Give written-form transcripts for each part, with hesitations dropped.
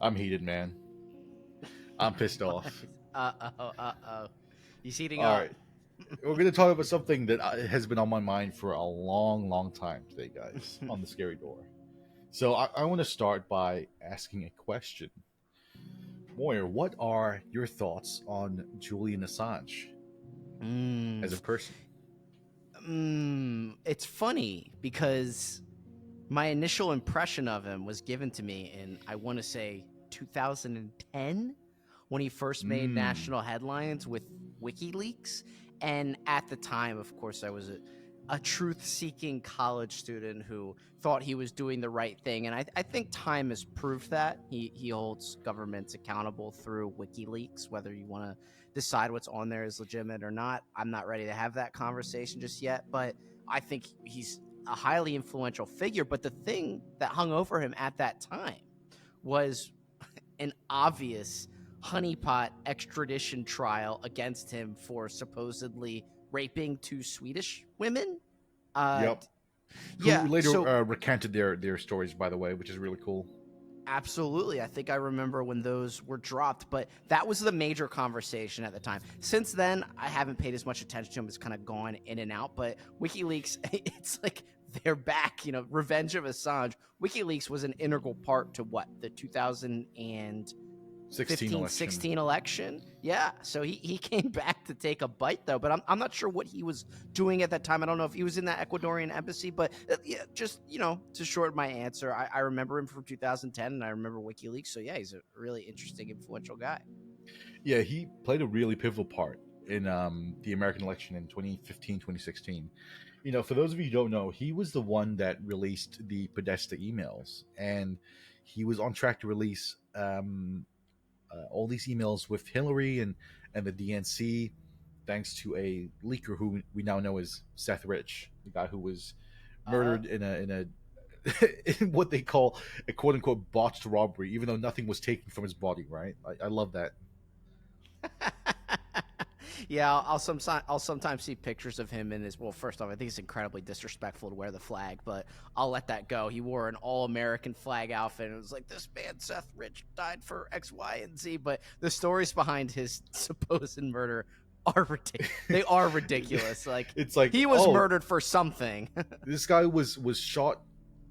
I'm heated, man. I'm pissed off. Uh oh. He's heating All up. right. We're going to talk about something that has been on my mind for a long, long time today, guys, on the scary door. So I want to start by asking a question. Moyer, what are your thoughts on Julian Assange mm, as a person? it's funny because my initial impression of him was given to me in, I want to say, 2010 when he first made Mm, national headlines with WikiLeaks. And at the time, of course, I was a truth seeking college student who thought he was doing the right thing. And I think time has proved that. He holds governments accountable through WikiLeaks, whether you want to decide what's on there is legitimate or not. I'm not ready to have that conversation just yet, but I think he's a highly influential figure. But the thing that hung over him at that time was an obvious honeypot extradition trial against him for supposedly raping two Swedish women. Uh, yep. Who yeah, later so recanted their stories, by the way, which is really cool. absolutely. I think I remember when those were dropped, but that was the major conversation at the time. Since then, I haven't paid as much attention to him. It's kind of gone in and out, but WikiLeaks, it's like they're back, Revenge of Assange. WikiLeaks was an integral part to what, the 16 2015 election. 16 election. Yeah. So he came back to take a bite, though. But I'm not sure what he was doing at that time. I don't know if he was in that Ecuadorian embassy, but yeah, just, to shorten my answer, I remember him from 2010 and I remember WikiLeaks. So yeah, he's a really interesting, influential guy. Yeah, he played a really pivotal part in the American election in 2015, 2016. For those of you who don't know, he was the one that released the Podesta emails, and he was on track to release all these emails with Hillary and the DNC, thanks to a leaker who we now know as Seth Rich, the guy who was Uh, murdered in in what they call a quote unquote botched robbery, even though nothing was taken from his body. Right? I love that. yeah, I'll sometimes see pictures of him in his. Well, first off, I think it's incredibly disrespectful to wear the flag, but I'll let that go. He wore an all-American flag outfit, and it was like, this man Seth Rich died for X, Y, and Z. But the stories behind his supposed murder are ridiculous. They are ridiculous. Like, It's like, he was oh, murdered for something. this guy was shot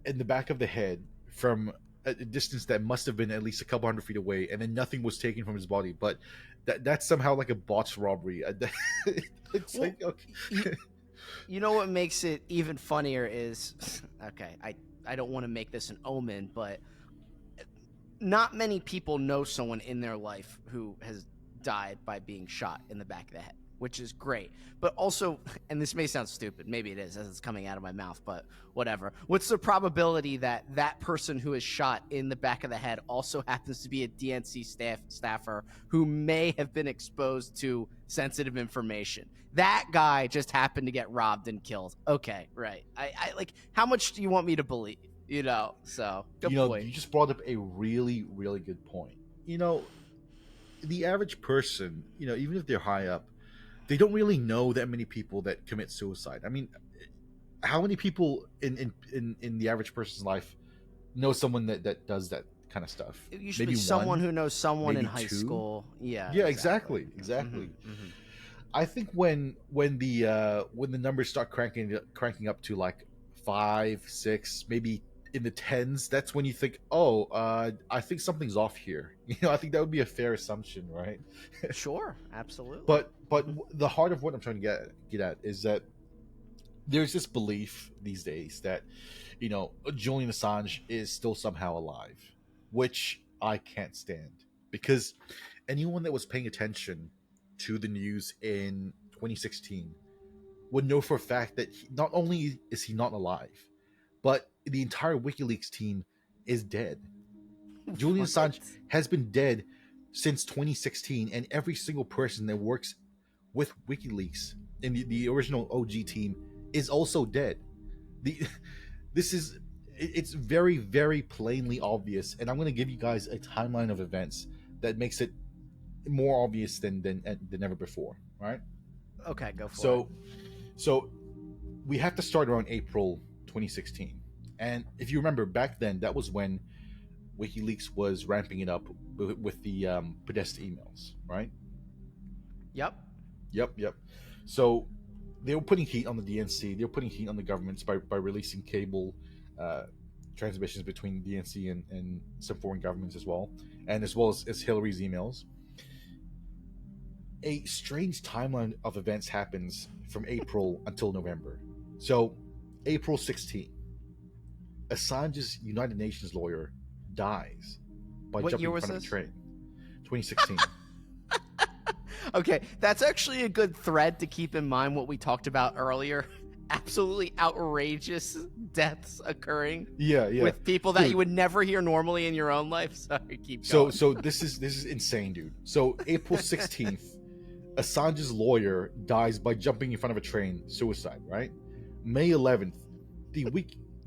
in the back of the head from a distance that must have been at least a couple hundred feet away, and then nothing was taken from his body. But that's somehow like a botched robbery. It's Well, like, okay. you, you know what makes it even funnier is okay. I don't want to make this an omen, but not many people know someone in their life who has died by being shot in the back of the head, which is great. But also, and this may sound stupid, maybe it is as it's coming out of my mouth, but whatever. What's the probability that that person who is shot in the back of the head also happens to be a DNC staffer who may have been exposed to sensitive information? That guy just happened to get robbed and killed. Okay, right. I like, how much do you want me to believe? So good point. You just brought up a really, really good point. You know, the average person, even if they're high up, they don't really know that many people that commit suicide. I mean, how many people in the average person's life know someone that does that kind of stuff? It used to be Maybe someone one, who knows someone in maybe high two. school. Yeah, Yeah, exactly. exactly. Hmm. I think when the numbers start cranking up to like 5, 6, maybe in the tens, that's when you think, oh, I think something's off here. I think that would be a fair assumption, right? Sure, absolutely. But the heart of what I'm trying to get at is that there's this belief these days that Julian Assange is still somehow alive, which I can't stand, because anyone that was paying attention to the news in 2016 would know for a fact that not only is he not alive, but the entire WikiLeaks team is dead. Julian What? Assange has been dead since 2016, and every single person that works with WikiLeaks in the original OG team is also dead. The this is it's very, very plainly obvious, and I'm going to give you guys a timeline of events that makes it more obvious than ever before. Right? Okay, go for it. So so we have to start around April 2016, and if you remember back then, that was when WikiLeaks was ramping it up with the Podesta emails, right? Yep. Yep. So they were putting heat on the DNC. They were putting heat on the governments by releasing cable uh, transmissions between the DNC and some foreign governments as well, and as well as Hillary's emails. A strange timeline of events happens from April until November. So, April 16th, Assange's United Nations lawyer dies by What jumping year in was front of this? a train. 2016. Okay, that's actually a good thread to keep in mind what we talked about earlier. Absolutely outrageous deaths occurring Yeah. with people that Dude. you would never hear normally in your own life. Sorry, keep So going. so this is insane, dude. So April 16th, Assange's lawyer dies by jumping in front of a train, suicide, right? May 11th,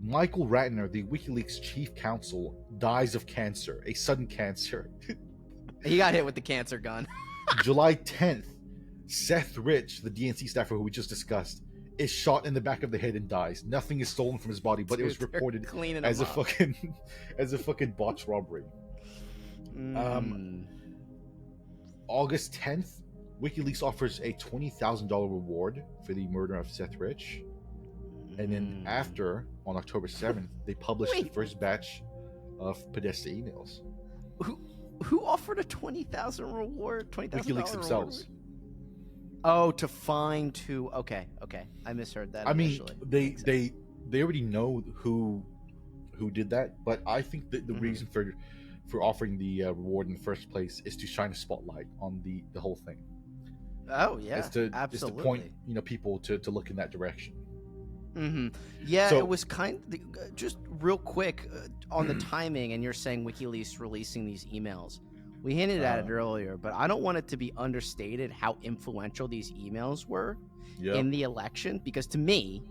Michael Ratner, the WikiLeaks chief counsel, dies of cancer, a sudden cancer. He got hit with the cancer gun. July 10th, Seth Rich, the DNC staffer who we just discussed, is shot in the back of the head and dies. Nothing is stolen from his body, but it was Dude, they're reported cleaning as a him up. fucking botched robbery. August 10th, WikiLeaks offers a $20,000 reward for the murder of Seth Rich. And then after, on October 7th, they published the Wait. first batch of Podesta emails. Who offered a $20,000 reward? $20,000 WikiLeaks themselves. reward? Oh, to find who? Okay. I misheard that. I mean, Initially. they already know who did that, but I think that the reason for offering the reward in the first place is to shine a spotlight on the whole thing. Oh yeah, absolutely. It's to point people to look in that direction. Yeah, So- it was just real quick on the timing, and you're saying WikiLeaks releasing these emails. We hinted at it earlier, but I don't want it to be understated how influential these emails were in the election, because to me,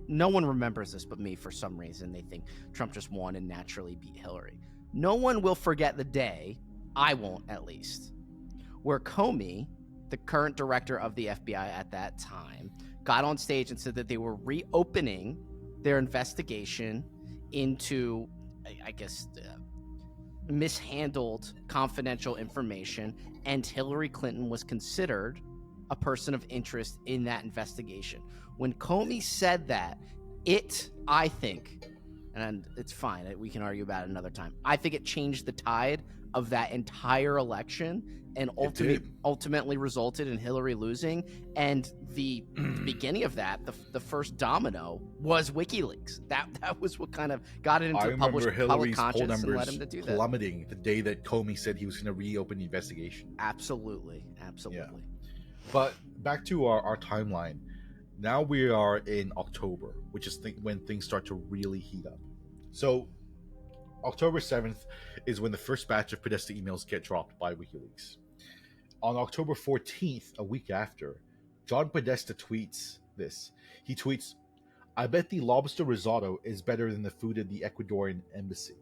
no one remembers this but me for some reason. They think Trump just won and naturally beat Hillary. No one will forget the day, I won't at least, where Comey, the current director of the FBI at that time, got on stage and said that they were reopening their investigation into, I guess, mishandled confidential information, and Hillary Clinton was considered a person of interest in that investigation. When Comey said that, I think, and it's fine, we can argue about it another time, I think it changed the tide of that entire election and ultimately resulted in Hillary losing. And the beginning of that, the first domino, was WikiLeaks. That was what kind of got it into public conscience and led him to do that. Plummeting the day that Comey said he was going to reopen the investigation. Absolutely. Yeah. But back to our timeline. Now we are in October, which is when things start to really heat up. So October 7th is when the first batch of Podesta emails get dropped by WikiLeaks. On October 14th, a week after, John Podesta tweets this. He tweets, "I bet the lobster risotto is better than the food at the Ecuadorian embassy."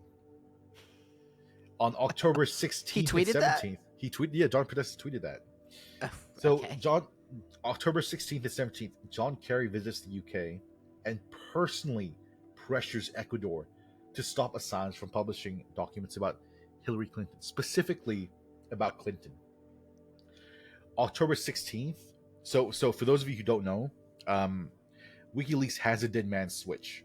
On October 16th and 17th, John Podesta tweeted that. So October 16th and 17th, John Kerry visits the UK and personally pressures Ecuador to stop Assange from publishing documents about Hillary Clinton, specifically about Clinton. October 16th. So for those of you who don't know, WikiLeaks has a dead man switch,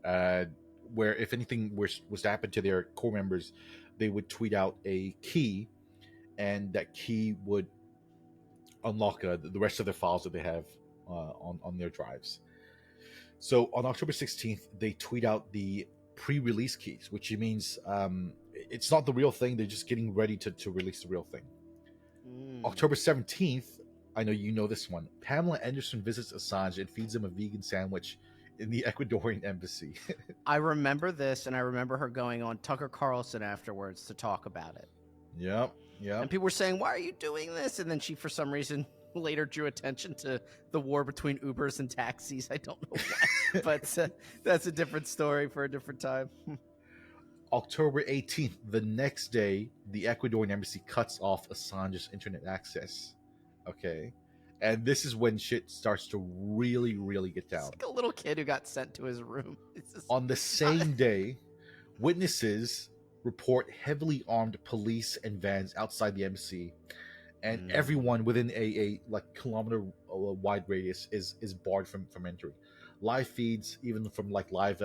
where if anything was to happen to their core members, they would tweet out a key, and that key would unlock the rest of their files that they have on their drives. So on October 16th, they tweet out the pre-release keys, which means it's not the real thing. They're just getting ready to release the real thing. October 17th, I know you know this one. Pamela Anderson visits Assange and feeds him a vegan sandwich in the Ecuadorian embassy. I remember this, and I remember her going on Tucker Carlson afterwards to talk about it. Yep. And people were saying, "Why are you doing this?" And then she, for some reason, later drew attention to the war between Ubers and taxis. I don't know why, but that's a different story for a different time. October 18th, the next day, the Ecuadorian embassy cuts off Assange's internet access. Okay. And this is when shit starts to really, really get down. It's like a little kid who got sent to his room. On the same day, witnesses report heavily armed police and vans outside the embassy, and Mm. everyone within a like kilometer wide radius is barred from entering. Live feeds, even from like live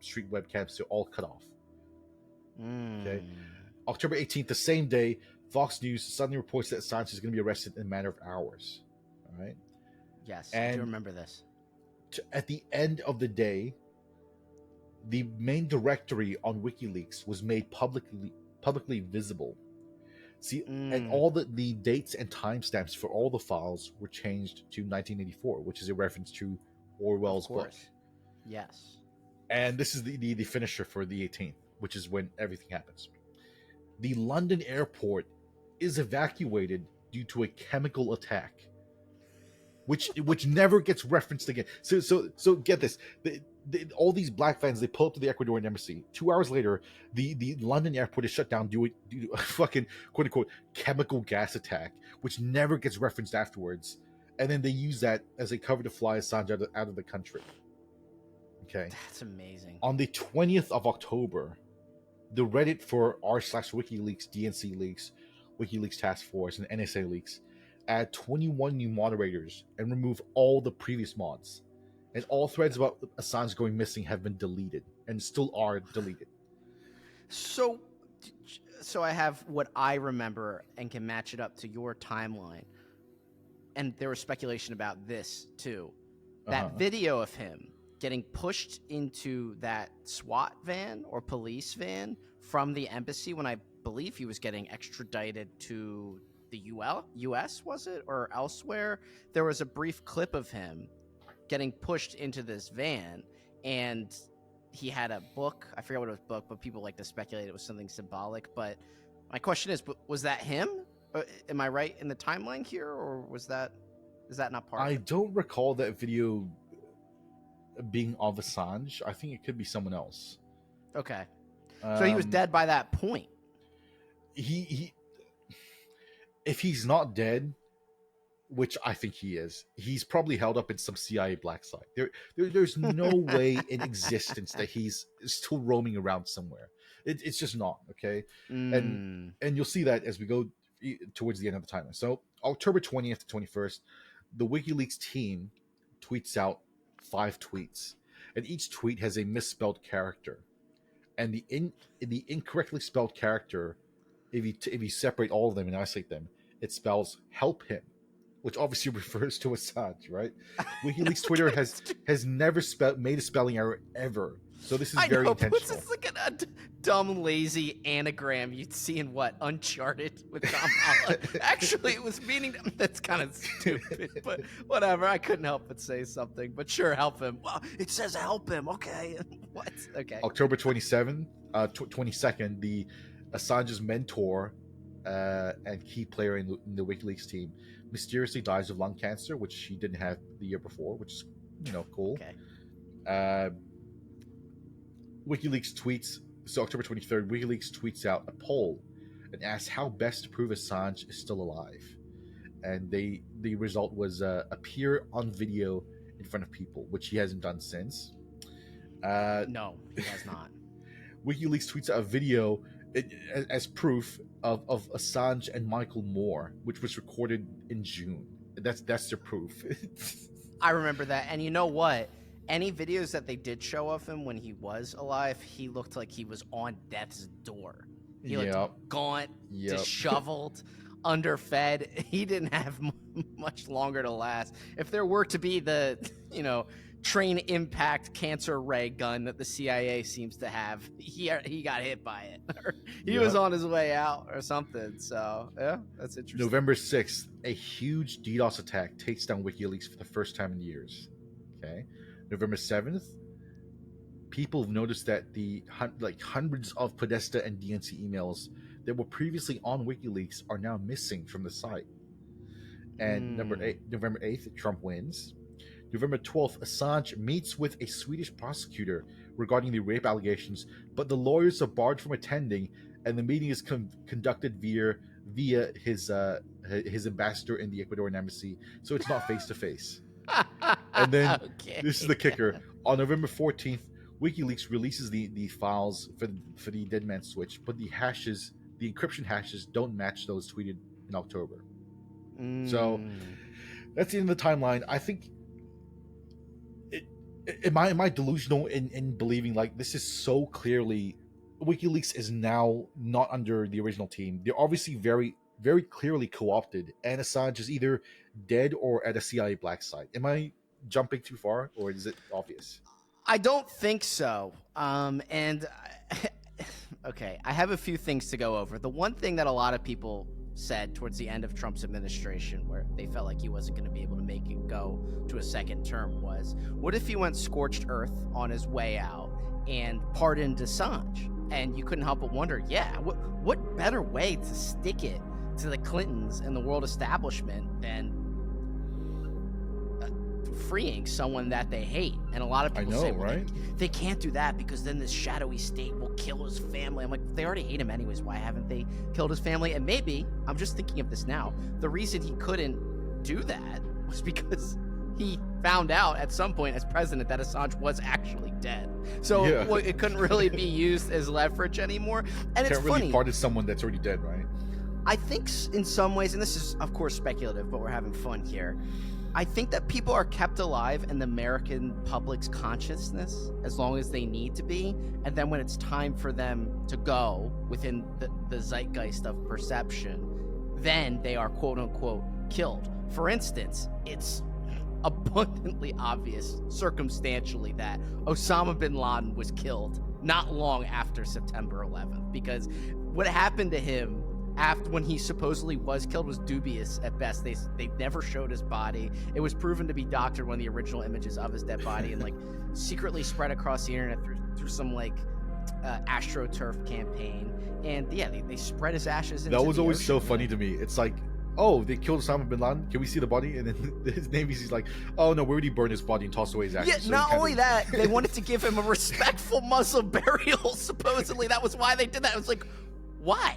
street webcams, they're all cut off. Okay, Mm. October 18th, the same day, Fox News suddenly reports that Assange is going to be arrested in a matter of hours. All right, Yes, I do and remember this. at the end of the day, the main directory on WikiLeaks was made publicly visible. See, and Mm. all the dates and timestamps for all the files were changed to 1984, which is a reference to Of Orwell's book. course. Yes. And this is the finisher for the 18th, which is when everything happens. The London airport is evacuated due to a chemical attack, which never gets referenced again. So get this: all these black fans, they pull up to the Ecuadorian embassy. 2 hours later, the London airport is shut down due to a fucking quote unquote chemical gas attack, which never gets referenced afterwards. And then they use that as a cover to fly Assange out of the country. Okay. That's amazing. On the 20th of October, the Reddit for r/WikiLeaks, DNC leaks, WikiLeaks Task Force, and NSA leaks add 21 new moderators and remove all the previous mods. And all threads about Assange going missing have been deleted and still are deleted. So, so I have what I remember and can match it up to your timeline. And there was speculation about this too. That video of him getting pushed into that SWAT van or police van from the embassy when I believe he was getting extradited to the US, was it? Or elsewhere? There was a brief clip of him getting pushed into this van, and he had a book. I forget what it was book, but people like to speculate it was something symbolic. But my question is, was that him? Am I right in the timeline here, or is that not part of it? I don't recall that video being of Assange. I think it could be someone else. Okay. So he was dead by that point. He if he's not dead, which I think he is, he's probably held up in some CIA black site. There's no way in existence that he's still roaming around somewhere. It's just not, okay? And you'll see that as we go towards the end of the timeline. So October 20th to 21st, the WikiLeaks team tweets out 5 tweets, and each tweet has a misspelled character. And the incorrectly spelled character, if you separate all of them and isolate them, it spells "help him," which obviously refers to Assange, right? WikiLeaks Twitter has never made a spelling error ever, so this is very intentional. It's like a dumb, lazy anagram you'd see in what, Uncharted with Tom Holland. Actually, it was meaning that's kind of stupid, but whatever. I couldn't help but say something. But sure, help him. Well, it says help him. Okay, what? Okay. October 22nd, the Assange's mentor and key player in the WikiLeaks team mysteriously dies of lung cancer, which she didn't have the year before, which is cool. Okay. WikiLeaks tweets. So October 23rd, WikiLeaks tweets out a poll and asks how best to prove Assange is still alive, and the result was appear on video in front of people, which he hasn't done since. No, he has not. WikiLeaks tweets out a video as proof of Assange and Michael Moore, which was recorded in June. That's their proof. I remember that, and you know what? Any videos that they did show of him when he was alive, he looked like he was on death's door. He looked gaunt, disheveled, underfed. He didn't have much longer to last. If there were to be the, train impact cancer ray gun that the CIA seems to have, he got hit by it. Or he was on his way out or something. So, yeah, that's interesting. November 6th, a huge DDoS attack takes down WikiLeaks for the first time in years. Okay. November 7th, people have noticed that the hundreds of Podesta and DNC emails that were previously on WikiLeaks are now missing from the site. And November 8th, Trump wins. November 12th, Assange meets with a Swedish prosecutor regarding the rape allegations, but the lawyers are barred from attending, and the meeting is conducted via his ambassador in the Ecuadorian embassy, so it's not face to face. And then this is the kicker. On November 14th, WikiLeaks releases the files for the Dead Man Switch, but the encryption hashes don't match those tweeted in October. So Mm. that's the end of the timeline. I think. It, am I delusional in believing like this is so clearly WikiLeaks is now not under the original team? They're obviously very clearly co-opted, and Assange is either dead or at a CIA black site. Am I jumping too far, or is it obvious? I don't think so. Okay, I have a few things to go over. The one thing that a lot of people said towards the end of Trump's administration, where they felt like he wasn't going to be able to make it go to a second term, was what if he went scorched earth on his way out and pardoned Assange? And you couldn't help but wonder, yeah, what better way to stick it to the Clintons and the world establishment than freeing someone that they hate? And a lot of people say, well, right? they can't do that because then this shadowy state will kill his family. I'm like, they already hate him anyways. Why haven't they killed his family? And maybe, I'm just thinking of this now, the reason he couldn't do that was because he found out at some point as president that Assange was actually dead. So Yeah. it couldn't really be used as leverage anymore. And it's Can't really funny. pardon someone that's already dead, right? I think in some ways, and this is of course speculative, but we're having fun here, I think that people are kept alive in the American public's consciousness as long as they need to be, and then when it's time for them to go within the zeitgeist of perception, then they are quote unquote killed. For instance, it's abundantly obvious circumstantially that Osama bin Laden was killed not long after September 11th, because what happened to him after when he supposedly was killed was dubious at best. They never showed his body. It was proven to be doctored, one of the original images of his dead body, and like secretly spread across the internet through some like AstroTurf campaign. And yeah, they spread his ashes into That was the always ocean. so funny to me. It's like, oh, they killed Osama bin Laden. Can we see the body? And then his name is, he's like, oh no, we already burned his body and tossed away his ashes. Yeah, So not he only kinda- that, they wanted to give him a respectful Muslim burial. Supposedly, that was why they did that. It was like, why?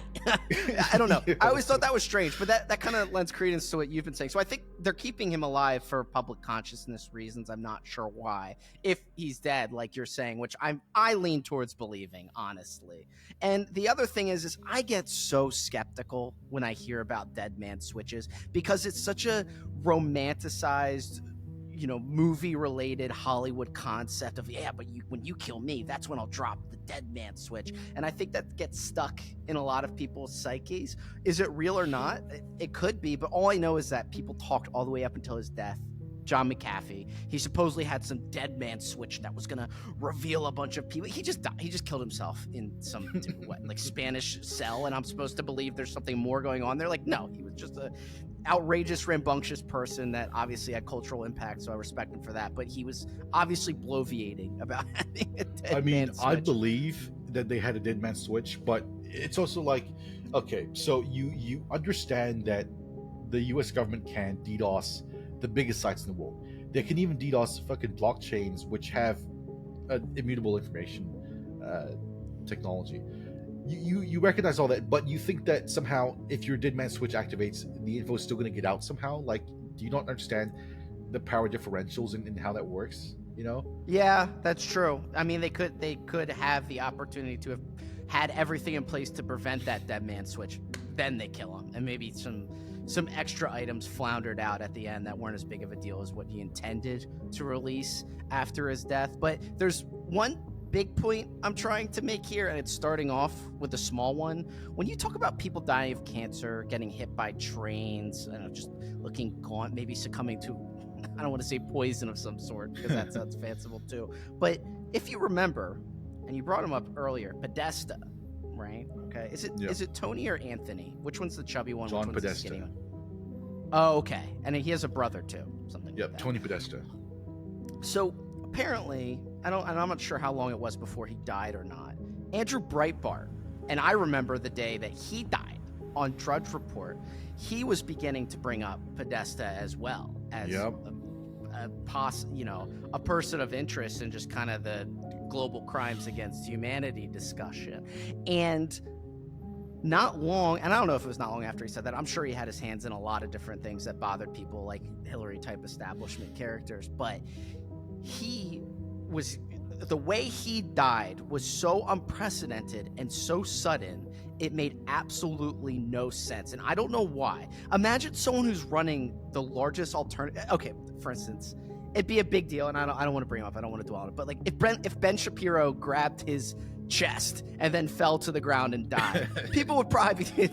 I don't know. I always thought that was strange, but that kind of lends credence to what you've been saying. So I think they're keeping him alive for public consciousness reasons. I'm not sure why. If he's dead, like you're saying, which I lean towards believing, honestly. And the other thing is I get so skeptical when I hear about dead man switches because it's such a romanticized, movie related Hollywood concept of, yeah, but when you kill me, that's when I'll drop the dead man switch. And I think that gets stuck in a lot of people's psyches. Is it real or not? It could be, but all I know is that people talked all the way up until his death. John McAfee, he supposedly had some dead man switch that was gonna reveal a bunch of people. He just died. He just killed himself in some like Spanish cell, and I'm supposed to believe there's something more going on there. Like, no, he was just a outrageous, rambunctious person that obviously had cultural impact, so I respect him for that. But he was obviously bloviating about having a dead man switch. I believe that they had a dead man switch, but it's also like, okay, so you understand that the U.S. government can DDoS the biggest sites in the world. They can even DDoS fucking blockchains, which have immutable information technology. You recognize all that, but you think that somehow if your dead man switch activates, the info is still going to get out somehow? Like, do you not understand the power differentials and how that works? Yeah, that's true. I mean, they could have the opportunity to have had everything in place to prevent that dead man switch. Then they kill him, and maybe some extra items floundered out at the end that weren't as big of a deal as what he intended to release after his death. But there's one big point I'm trying to make here, and it's starting off with a small one. When you talk about people dying of cancer, getting hit by trains, just looking gaunt, maybe succumbing to, I don't want to say poison of some sort, because that sounds fanciful too. But if you remember, and you brought him up earlier, Podesta, right? Okay. Is it Tony or Anthony? Which one's the chubby one? John Which one's Podesta. the skinny one? Oh, okay. And he has a brother too, something like Yep, that. Tony Podesta. So apparently, I'm not sure how long it was before he died or not. Andrew Breitbart, and I remember the day that he died on Drudge Report, he was beginning to bring up Podesta as well as a person of interest in just kind of the global crimes against humanity discussion. And not long, and I don't know if it was not long after he said that, I'm sure he had his hands in a lot of different things that bothered people, like Hillary type establishment characters, but he was the way he died was so unprecedented and so sudden, it made absolutely no sense. And I don't know why. Imagine someone who's running the largest alternative. Okay, for instance, it'd be a big deal, and I don't want to bring it up. I don't want to dwell on it. But like if Ben Shapiro grabbed his chest and then fell to the ground and died, people would probably,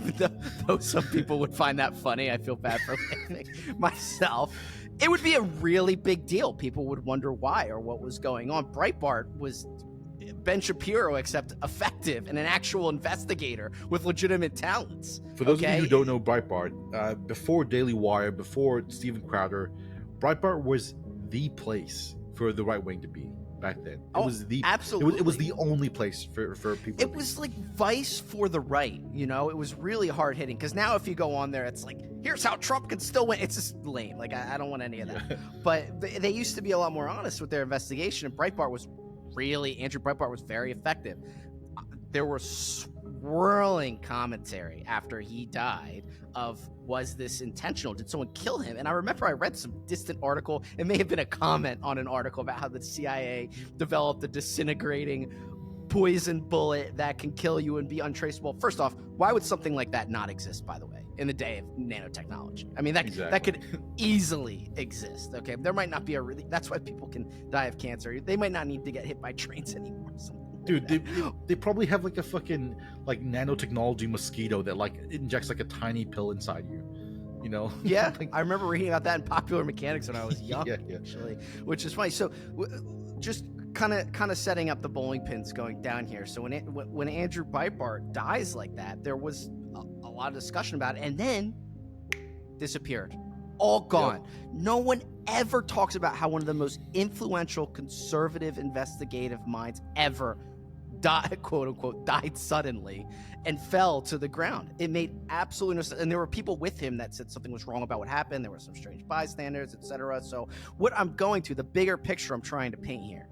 though some people would find that funny. I feel bad for laughing myself. It would be a really big deal. People would wonder why or what was going on. Breitbart was Ben Shapiro, except effective and an actual investigator with legitimate talents. For those of you who don't know Breitbart, before Daily Wire, before Steven Crowder, Breitbart was the place for the right wing to be back then. It was the absolutely. It was the only place for people. It was like Vice for the right, you know. It was really hard hitting, because now if you go on there, it's like, here's how Trump can still win. It's just lame. Like I don't want any of that. But they used to be a lot more honest with their investigation, and Andrew Breitbart was very effective. There were swirling commentary after he died of, was this intentional? Did someone kill him? And I remember I read some distant article. It may have been a comment on an article about how the CIA developed a disintegrating poison bullet that can kill you and be untraceable. First off, why would something like that not exist, by the way, in the day of nanotechnology? I mean, that could easily exist. Okay, there might not be that's why people can die of cancer. They might not need to get hit by trains anymore. Dude, they probably have like a fucking like nanotechnology mosquito that like injects like a tiny pill inside you, you know? Yeah, I remember reading about that in Popular Mechanics when I was young, yeah. actually, which is funny. So just kind of setting up the bowling pins going down here. So when Andrew Breitbart dies like that, there was a lot of discussion about it, and then disappeared, all gone. Yep. No one ever talks about how one of the most influential conservative investigative minds ever died, quote unquote, died suddenly and fell to the ground. It made absolutely no sense. And there were people with him that said something was wrong about what happened. There were some strange bystanders, etc. So what I'm going to, the bigger picture I'm trying to paint here,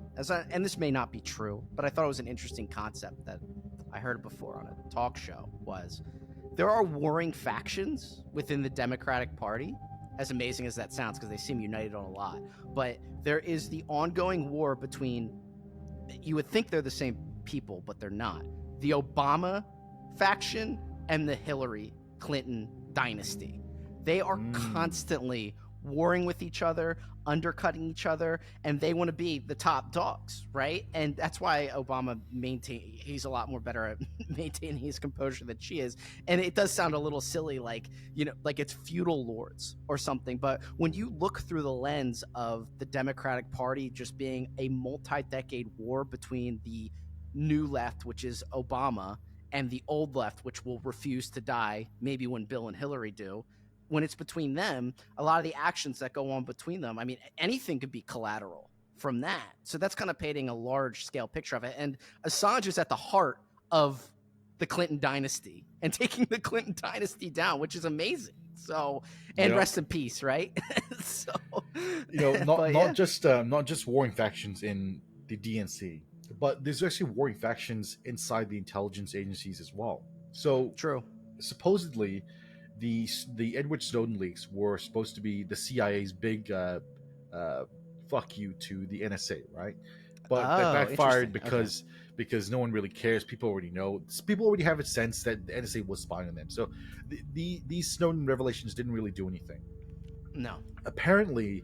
and this may not be true, but I thought it was an interesting concept that I heard before on a talk show, was there are warring factions within the Democratic Party, as amazing as that sounds, because they seem united on a lot. But there is the ongoing war between, you would think they're the same people, but they're not. The Obama faction and the Hillary Clinton dynasty. They are constantly warring with each other, undercutting each other, and they want to be the top dogs, right? And that's why Obama he's a lot more better at maintaining his composure than she is. And it does sound a little silly, like, you know, like it's feudal lords or something. But when you look through the lens of the Democratic Party just being a multi-decade war between the new left, which is Obama, and the old left, which will refuse to die, maybe when Bill and Hillary do, when it's between them, a lot of the actions that go on between them, I mean, anything could be collateral from that. So that's kind of painting a large scale picture of it. And Assange is at the heart of the Clinton dynasty and taking the Clinton dynasty down, which is amazing. So, and rest in peace, right? So, you know, not just warring factions in the DNC, but there's actually warring factions inside the intelligence agencies as well. So true. Supposedly, the Edward Snowden leaks were supposed to be the CIA's big fuck you to the NSA, right? But that backfired because no one really cares. People already know. People already have a sense that the NSA was spying on them. So these Snowden revelations didn't really do anything. No. Apparently,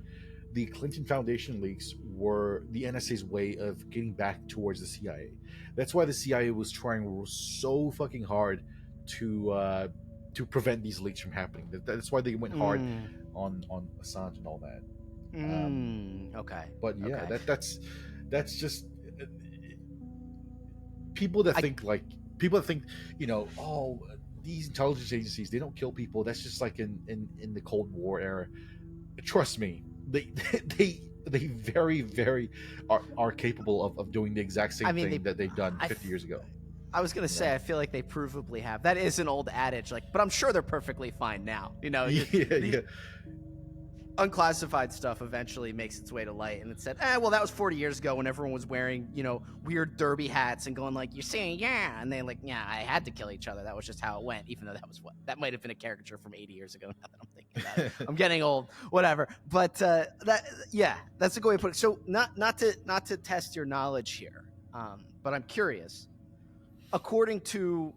the Clinton Foundation leaks were the NSA's way of getting back towards the CIA. That's why the CIA was trying so fucking hard to prevent these leaks from happening. That's why they went hard on Assange and all that. Okay. But yeah, okay. That's just people that think, you know, oh, these intelligence agencies, they don't kill people. That's just like in the Cold War era. Trust me, they very, very are capable of doing the exact same thing that they've done 50 years ago. I was gonna say, I feel like they provably have. That is an old adage, like, but I'm sure they're perfectly fine now. You know, yeah. unclassified stuff eventually makes its way to light, and it said, well, that was 40 years ago when everyone was wearing, weird derby hats and going like, you're saying, yeah, and they like, yeah, I had to kill each other. That was just how it went, even though that might have been a caricature from 80 years ago. Now that I'm thinking about it, I'm getting old, whatever. But that's a good way to put it. So not to test your knowledge here, but I'm curious. According to,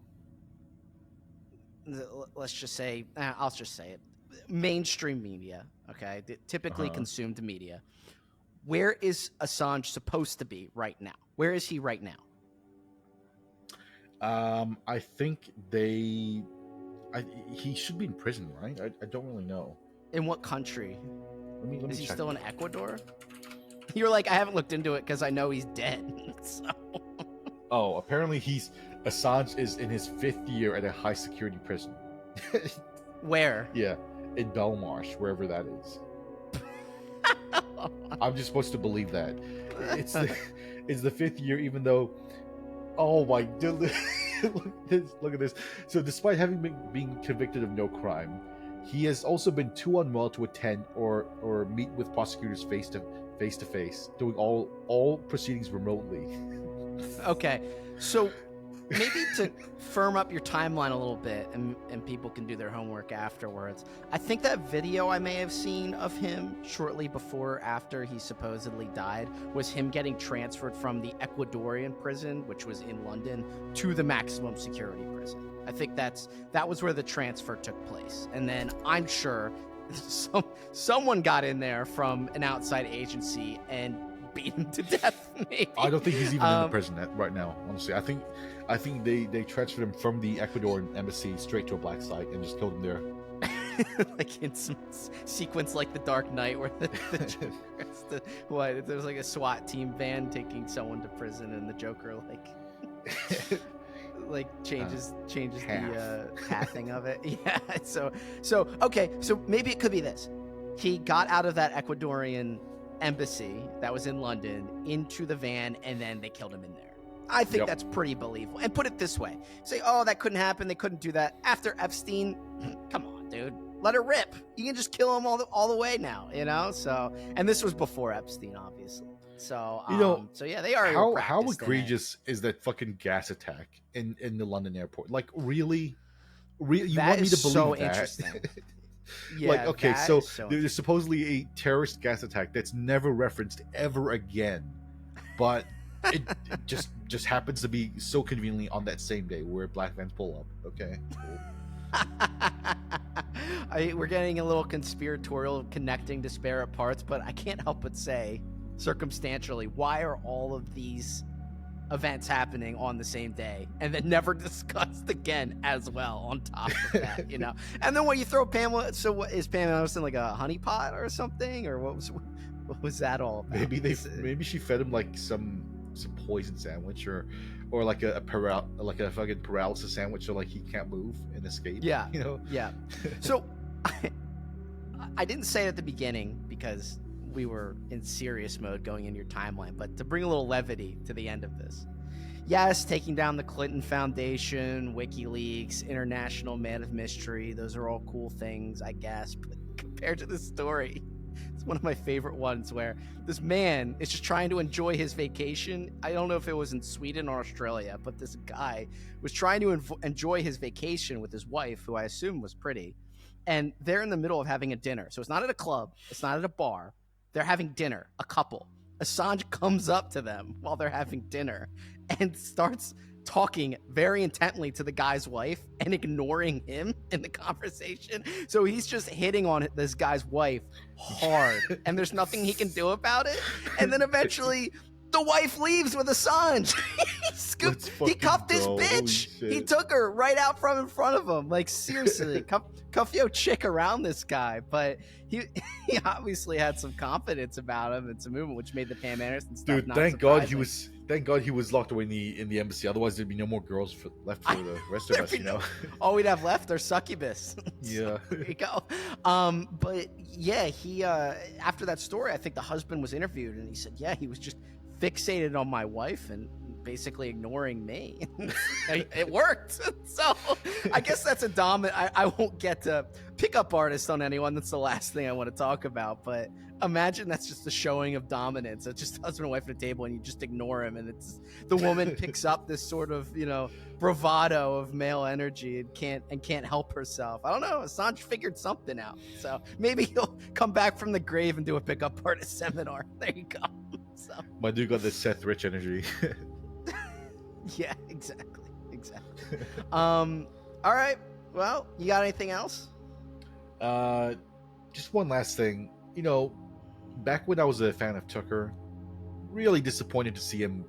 let's just say, I'll just say it, mainstream media, okay, typically consumed media, where is Assange supposed to be right now? Where is he right now? I think he should be in prison, right? I don't really know. In what country? Let me is he check. Still in Ecuador? You're like, I haven't looked into it because I know he's dead. So. Oh, apparently Assange is in his 5th year at a high security prison. Where? Yeah, in Belmarsh, wherever that is. I'm just supposed to believe that. It's the 5th year, even though. Oh my god! Look at this. So, despite having been convicted of no crime, he has also been too unwell to attend or meet with prosecutors face to face, doing all proceedings remotely. Okay, so maybe to firm up your timeline a little bit, and people can do their homework afterwards. I think that video I may have seen of him shortly before or after he supposedly died was him getting transferred from the Ecuadorian prison, which was in London, to the maximum security prison. I think that was where the transfer took place. And then I'm sure someone got in there from an outside agency and beat him to death. Maybe. I don't think he's even in the prison right now. Honestly, I think they transferred him from the Ecuadorian embassy straight to a black site and just killed him there. Like in some sequence like The Dark Knight, where there's like a SWAT team van taking someone to prison, and the Joker changes the pathing of it. Yeah. So okay. So maybe it could be this. He got out of that Ecuadorian embassy that was in London into the van, and then they killed him in there. I think that's pretty believable. And put it this way. Say, oh, that couldn't happen. They couldn't do that. After Epstein, come on, dude. Let it rip. You can just kill him all the way now, So, and this was before Epstein, obviously. So, so yeah, they are. How egregious is that fucking gas attack in the London airport? Like, really? You want me to believe so that? Interesting. Yeah, like, okay, so there's supposedly a terrorist gas attack that's never referenced ever again, but it just happens to be so conveniently on that same day where black vans pull up. Okay, cool. We're getting a little conspiratorial, connecting disparate parts, but I can't help but say, circumstantially, why are all of these events happening on the same day and then never discussed again as well on top of that, And then when you throw Pamela, so what is Pamela Anderson, like a honeypot or something, or what was that all about? Maybe she fed him like some poison sandwich or like a fucking paralysis sandwich, so like he can't move and escape. Yeah. Yeah. So I didn't say it at the beginning because we were in serious mode going in your timeline, but to bring a little levity to the end of this. Yes, taking down the Clinton Foundation, WikiLeaks, International Man of Mystery, those are all cool things, I guess, but compared to this story, it's one of my favorite ones where this man is just trying to enjoy his vacation. I don't know if it was in Sweden or Australia, but this guy was trying to enjoy his vacation with his wife, who I assume was pretty, and they're in the middle of having a dinner. So it's not at a club, it's not at a bar. They're having dinner, a couple. Assange comes up to them while they're having dinner and starts talking very intently to the guy's wife and ignoring him in the conversation. So he's just hitting on this guy's wife hard, and there's nothing he can do about it. And then eventually the wife leaves with Assange. He cuffed this bitch. He took her right out from in front of him. Like, seriously, cuff your chick around this guy. But he obviously had some confidence about him and some movement, which made the Pam Anderson stuff. Dude, not thank surprising. God he was locked away in the embassy. Otherwise, there'd be no more girls left for the rest of us. All we'd have left are succubus. Yeah. So, there you go. But yeah, he after that story, I think the husband was interviewed, and he said, yeah, he was just fixated on my wife and basically ignoring me. It worked. So I guess that's a dominant. I won't get to pickup artist on anyone, that's the last thing I want to talk about. But imagine that's just a showing of dominance. It's just husband and wife at a table, and you just ignore him, and it's the woman picks up this sort of bravado of male energy and can't help herself. I don't know. Assange figured something out, so maybe he'll come back from the grave and do a pickup artist seminar. There you go. So My dude got this Seth Rich energy. yeah, exactly. All right. Well, you got anything else? Just one last thing. Back when I was a fan of Tucker, really disappointed to see him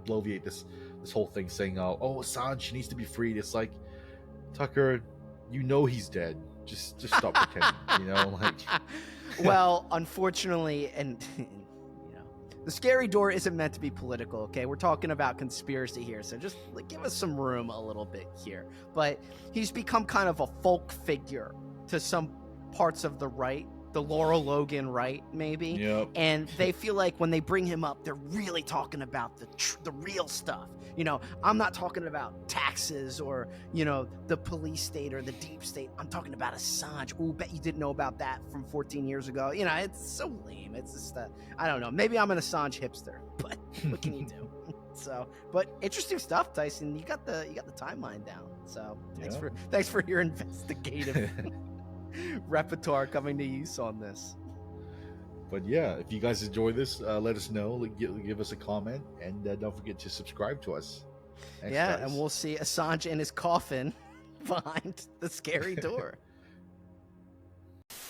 bloviate this whole thing, saying, "Oh, Assange needs to be freed." It's like, Tucker, he's dead. Just stop pretending. Well, unfortunately, and the scary door isn't meant to be political, okay? We're talking about conspiracy here, so just give us some room a little bit here. But he's become kind of a folk figure to some parts of the right, the Laurel Logan right, maybe. Yep. And they feel like when they bring him up, they're really talking about the real stuff. I'm not talking about taxes or, the police state or the deep state. I'm talking about Assange. Ooh, bet you didn't know about that from 14 years ago. It's so lame. It's just, I don't know. Maybe I'm an Assange hipster, but what can you do? So, but interesting stuff, Tyson. You got the timeline down. So thanks for your investigative repertoire coming to use on this. But yeah, if you guys enjoy this, let us know. Give us a comment, and don't forget to subscribe to us. Thanks, guys. And we'll see Assange in his coffin behind the scary door.